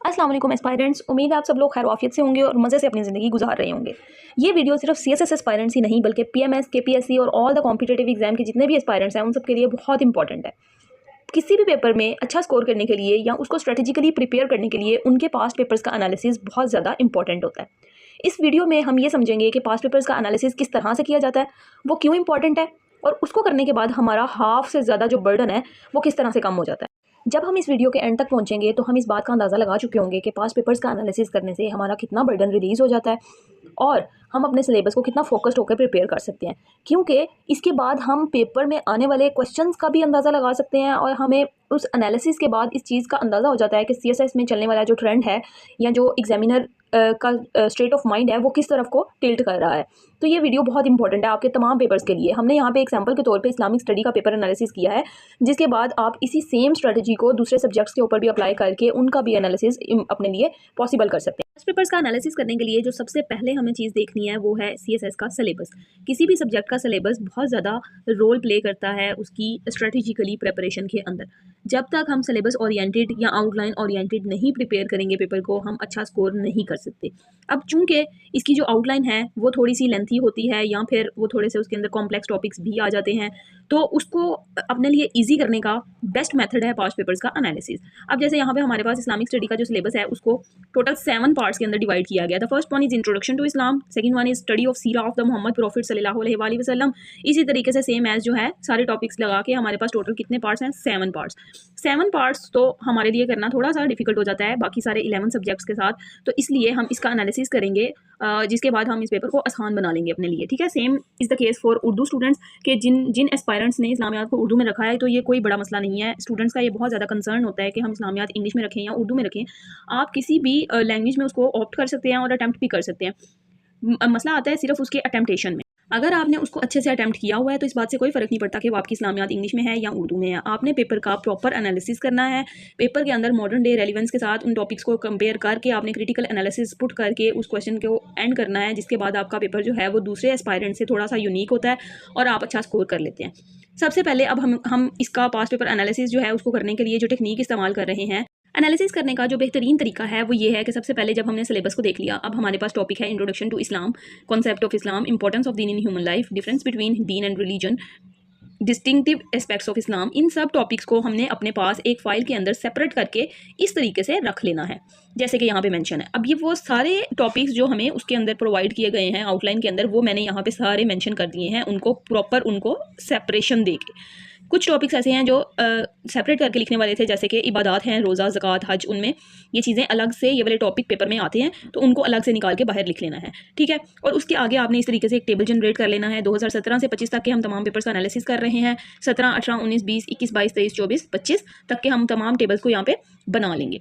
अस्सलाम वालेकुम एस्पायरेंट्स। उम्मीद है आप सब लोग खैर आफियत से होंगे और मज़े से अपनी ज़िंदगी गुजार रहे होंगे। ये वीडियो सिर्फ सीएसएस एस्पायरेंट्स ही नहीं बल्कि पीएमएस, केपीएससी और ऑल द कॉम्पिटिटिव एग्जाम के जितने भी एस्पायरेंट्स हैं उन सब के लिए बहुत इंपॉर्टेंट है। किसी भी पेपर में अच्छा स्कोर करने के लिए या उसको स्ट्रेटेजिकली प्रिपेयर करने के लिए उनके पास्ट पेपर्स का एनालिसिस बहुत ज़्यादा इंपॉर्टेंट होता है। इस वीडियो में हम ये समझेंगे कि पास्ट पेपर्स का एनालिसिस किस तरह से किया जाता है, वो क्यों इंपॉर्टेंट है और उसको करने के बाद हमारा हाफ से ज़्यादा जो बर्डन है वो किस तरह से कम हो जाता है। जब हम इस वीडियो के एंड तक पहुंचेंगे तो हम इस बात का अंदाज़ा लगा चुके होंगे कि पास्ट पेपर्स का एनालिसिस करने से हमारा कितना बर्डन रिलीज़ हो जाता है और हम अपने सिलेबस को कितना फोकस्ड होकर प्रिपेयर कर सकते हैं, क्योंकि इसके बाद हम पेपर में आने वाले क्वेश्चंस का भी अंदाज़ा लगा सकते हैं और हमें उस एनालिसिस के बाद इस चीज़ का अंदाज़ा हो जाता है कि सीएसएस में चलने वाला जो ट्रेंड है या जो एग्जामिनर का स्टेट ऑफ माइंड है वो किस तरफ को टिल्ट कर रहा है। तो ये वीडियो बहुत इंपॉर्टेंट है आपके तमाम पेपर्स के लिए। हमने यहाँ पे एग्जांपल के तौर पे इस्लामिक स्टडी का पेपर एनालिसिस किया है, जिसके बाद आप इसी सेम स्ट्रेटजी को दूसरे सब्जेक्ट्स के ऊपर भी अप्लाई करके उनका भी एनालिसिस अपने लिए पॉसिबल कर सकते हैं। फर्स्ट पेपर्स का एनालिसिस करने के लिए जो सबसे पहले हमें चीज़ देखनी है वो है सीएसएस का सिलेबस। किसी भी सब्जेक्ट का सिलेबस बहुत ज़्यादा रोल प्ले करता है उसकी स्ट्रेटेजिकली प्रिपरेशन के अंदर। जब तक हम सिलेबस ओरिएंटेड या आउटलाइन ओरिएंटेड नहीं प्रिपेयर करेंगे पेपर को, हम अच्छा स्कोर नहीं कर सकते। अब चूंकि इसकी जो आउटलाइन है वो थोड़ी सी लेंथी होती है या फिर वो थोड़े से उसके अंदर कॉम्प्लेक्स टॉपिक्स भी आ जाते हैं, तो उसको अपने लिए ईजी करने का बेस्ट मेथड है पास्ट पेपर्स का एनालिसिस। अब जैसे यहाँ पे हमारे पास इस्लामिक स्टडी का जो सिलेबस है उसको टोटल 7 पार्ट्स के अंदर डिवाइड किया गया। The first one is introduction to Islam, second one is study of सीरा ऑफ द मोहम्मद प्रॉफिट सल्लल्लाहु अलैहि वसल्लम। इसी तरीके से सेम एज जो है सारे टॉपिक्स लगा के हमारे पास टोटल कितने पार्ट्स हैं? 7 पार्ट्स। 7 पार्ट्स तो हमारे लिए करना थोड़ा सा डिफिकल्ट हो जाता है बाकी सारे 11 सब्जेक्ट्स के साथ, तो इसलिए हम इसका एनालिसिस करेंगे जिसके बाद हम इस पेपर को आसान बना लेंगे अपने लिए। ठीक है, same is the case for Urdu students के जिन एस्पायरेंट्स ने इस्लामियात को उर्दू में रखा है, तो ये कोई बड़ा मसला नहीं है। स्टूडेंट्स का ये बहुत ज़्यादा कंसर्न होता है कि हम इस्लामियात इंग्लिश में रखें या उर्दू में रखें। आप किसी भी लैंग्वेज में उसको ऑप्ट कर सकते हैं और अटैम्प्ट भी कर सकते हैं। मसला आता है सिर्फ उसके अटैम्प्टेशन में। अगर आपने उसको अच्छे से अटैम्प्ट किया हुआ है तो इस बात से कोई फ़र्क नहीं पड़ता कि वो आपकी इस्लामियात इंग्लिश में है या उर्दू में है। आपने पेपर का प्रॉपर एनालिसिस करना है। पेपर के अंदर मॉडर्न डे रेलिवेंस के साथ उन टॉपिक्स को कंपेयर करके आपने क्रिटिकल एनालिसिस पुट करके उस क्वेश्चन को एंड करना है, जिसके बाद आपका पेपर जो है वो दूसरे एस्पायरेंट से थोड़ा सा यूनिक होता है और आप अच्छा स्कोर कर लेते हैं। सबसे पहले अब हम इसका पास्ट पेपर एनालिसिस जो है उसको करने के लिए जो टेक्निक इस्तेमाल कर रहे हैं, एनालिसिस करने का जो बेहतरीन तरीका है वो ये है कि सबसे पहले जब हमने सिलेबस को देख लिया, अब हमारे पास टॉपिक है introduction to Islam, concept of Islam, importance of दीन in human life, difference between दीन and religion, distinctive aspects of Islam. इन सब टॉपिक्स को हमने अपने पास एक फाइल के अंदर सेपरेट करके इस तरीके से रख लेना है जैसे कि यहाँ पे मेंशन है। अब ये वो सारे टॉपिक्स जो हमें उसके अंदर प्रोवाइड किए गए हैं आउटलाइन के अंदर, वो मैंने यहाँ पे सारे मेंशन कर दिए हैं, उनको प्रॉपर उनको सेपरेशन दे के। कुछ टॉपिक्स ऐसे हैं जो सेपरेट करके लिखने वाले थे, जैसे कि इबादत हैं, रोज़ा, ज़कात, हज, उनमें ये चीज़ें अलग से ये वाले टॉपिक पेपर में आते हैं तो उनको अलग से निकाल के बाहर लिख लेना है। ठीक है, और उसके आगे आपने इस तरीके से एक टेबल जनरेट कर लेना है। 2017 से 25 तक के हम तमाम पेपर्स का एनालिसिस कर रहे हैं। 17, 18, 19, 20, 21, 22, 23, 24, 25 तक के हम तमाम टेबल्स को यहाँ पे बना लेंगे।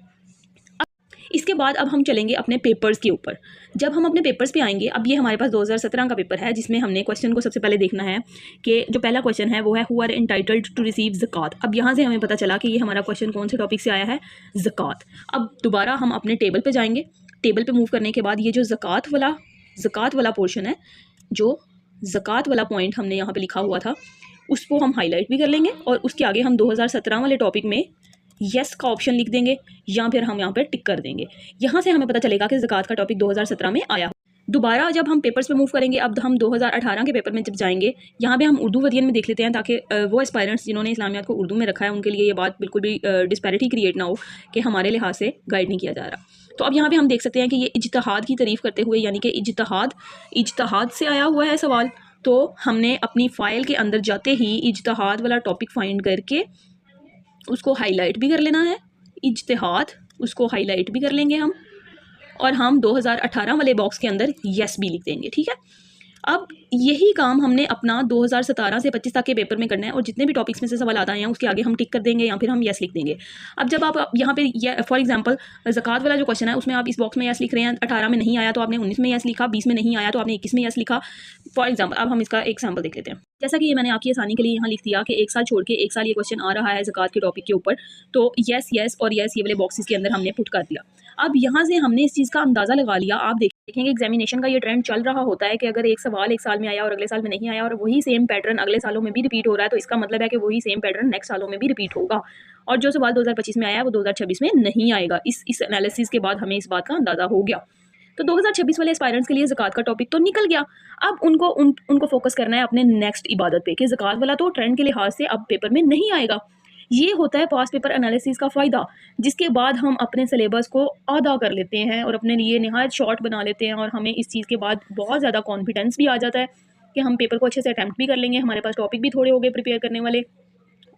इसके बाद अब हम चलेंगे अपने पेपर्स के ऊपर। जब हम अपने पेपर्स पे आएंगे, अब ये हमारे पास 2017 का पेपर है जिसमें हमने क्वेश्चन को सबसे पहले देखना है कि जो पहला क्वेश्चन है वो है who are entitled to receive ज़कात। अब यहाँ से हमें पता चला कि ये हमारा क्वेश्चन कौन से टॉपिक से आया है? ज़कात। अब दोबारा हम अपने टेबल पर जाएंगे। टेबल पर मूव करने के बाद ये जो ज़कात वाला पोर्शन है, जो ज़कात वाला पॉइंट हमने यहाँ पर लिखा हुआ था, उसको हम हाईलाइट भी कर लेंगे और उसके आगे हम 2017 वाले टॉपिक में यस का ऑप्शन लिख देंगे या फिर हम यहाँ पे टिक कर देंगे। यहाँ से हमें पता चलेगा कि ज़कात का टॉपिक 2017 में आया। दोबारा जब हम पेपर्स पे मूव करेंगे, अब हम 2018 के पेपर में जब जाएंगे, यहाँ पे हम उर्दू वर्जन में देख लेते हैं ताकि वो एस्पायरेंट्स जिन्होंने इस्लामियात को उर्दू में रखा है उनके लिए ये बात बिल्कुल भी डिस्पैरिटी क्रिएट ना हो कि हमारे लिहाज से गाइड नहीं किया जा रहा। तो अब यहाँ पे हम देख सकते हैं कि ये इज्तिहाद की तारीफ़ करते हुए, यानी कि इज्तिहाद से आया हुआ है सवाल, तो हमने अपनी फ़ाइल के अंदर जाते ही इज्तिहाद वाला टॉपिक फाइंड करके उसको हाईलाइट भी कर लेना है। इज्तिहाद, उसको हाईलाइट भी कर लेंगे हम और हम 2018 वाले बॉक्स के अंदर यस भी लिख देंगे। ठीक है, अब यही काम हमने अपना 2017 से 25 तक के पेपर में करना है और जितने भी टॉपिक्स में से सवाल आता है उसके आगे हम टिक कर देंगे या फिर हम यस लिख देंगे। अब जब आप यहाँ पे फॉर एग्जांपल ज़कात वाला जो क्वेश्चन है उसमें आप इस बॉक्स में यस लिख रहे हैं, 18 में नहीं आया तो आपने 19 में यस लिखा, 20 में नहीं आया तो आपने 21 में यस लिखा, फॉर एग्जाम्पल। अब हम इसका एक सैम्पल देख लेते हैं। जैसा कि ये मैंने आपकी आसानी के लिए यहाँ लिख दिया कि एक साल छोड़ के एक साल ये क्वेश्चन आ रहा है ज़कात के टॉपिक के ऊपर, तो यस और यस ये वाले बॉक्सेस के अंदर हमने पुट कर दिया। अब यहाँ से हमने इस चीज़ का अंदाज़ा लगा लिया। आप देखेंगे एग्जामिनेशन का ये ट्रेंड चल रहा होता है कि अगर एक सवाल एक साल में आया और अगले साल में नहीं आया और वही सेम पैटर्न अगले सालों में भी रिपीट हो रहा है, तो इसका मतलब है कि वही सेम पैटर्न नेक्स्ट सालों में भी रिपीट होगा और जो सवाल 2025 में आया है वो 2026 में नहीं आएगा। इस एनालिसिस के बाद हमें इस बात का अंदाज़ा हो गया। तो 2026 वाले एस्पायरेंट्स के लिए ज़कात का टॉपिक तो निकल गया। अब उनको फोकस करना है अपने नेक्स्ट इबादत पे कि ज़कात वाला तो ट्रेंड के लिहाज से अब पेपर में नहीं आएगा। ये होता है पास्ट पेपर एनालिसिस का फ़ायदा, जिसके बाद हम अपने सिलेबस को आधा कर लेते हैं और अपने लिए नहायत शॉर्ट बना लेते हैं और हमें इस चीज़ के बाद बहुत ज़्यादा कॉन्फिडेंस भी आ जाता है कि हम पेपर को अच्छे से अटैम्प्ट भी कर लेंगे, हमारे पास टॉपिक भी थोड़े हो गए प्रिपेयर करने वाले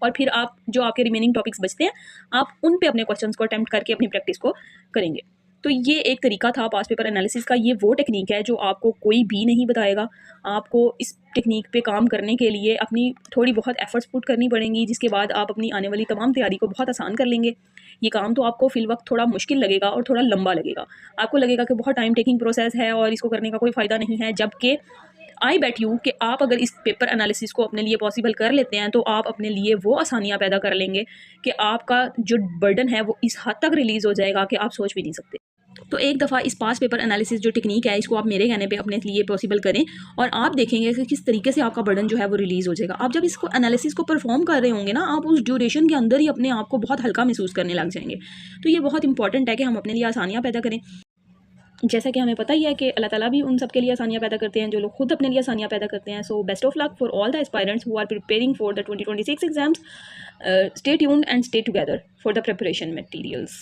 और फिर आप जो आपके रिमेनिंग टॉपिक्स बचते हैं आप उन पे अपने क्वेश्चंस को अटैम्प्ट करके अपनी प्रैक्टिस को करेंगे। तो ये एक तरीका था पास्ट पेपर एनालिसिस का। ये वो टेक्निक है जो आपको कोई भी नहीं बताएगा। आपको इस टेक्निक पे काम करने के लिए अपनी थोड़ी बहुत एफर्ट्स पुट करनी पड़ेंगी, जिसके बाद आप अपनी आने वाली तमाम तैयारी को बहुत आसान कर लेंगे। ये काम तो आपको फिल वक्त थोड़ा मुश्किल लगेगा और थोड़ा लंबा लगेगा। आपको लगेगा कि बहुत टाइम टेकिंग प्रोसेस है और इसको करने का कोई फ़ायदा नहीं है, जबकि आई बेट यू कि आप अगर इस पेपर एनालिसिस को अपने लिए पॉसिबल कर लेते हैं तो आप अपने लिए वो आसानियाँ पैदा कर लेंगे कि आपका जो बर्डन है वो इस हद तक रिलीज़ हो जाएगा कि आप सोच भी नहीं सकते। तो एक दफ़ा इस पास पेपर एनालिसिस जो टेक्निक है इसको आप मेरे कहने पे अपने लिए पॉसिबल करें और आप देखेंगे कि किस तरीके से आपका बर्डन जो है वो रिलीज़ हो जाएगा। आप जब इसको एनालिसिस को परफॉर्म कर रहे होंगे ना, आप उस ड्यूरेशन के अंदर ही अपने आप को बहुत हल्का महसूस करने लग जाएंगे। तो ये बहुत इंपॉर्टेंट है कि हम अपने लिए आसानियाँ पैदा करें। जैसा कि हमें पता ही है कि अल्लाह ताला भी उन सब के लिए आसानियाँ पैदा करते हैं जो लोग खुद अपने लिए आसानियाँ पैदा करते हैं। So best of luck for all the aspirants who are preparing for the 2026 exams. Stay tuned and stay together for the preparation materials.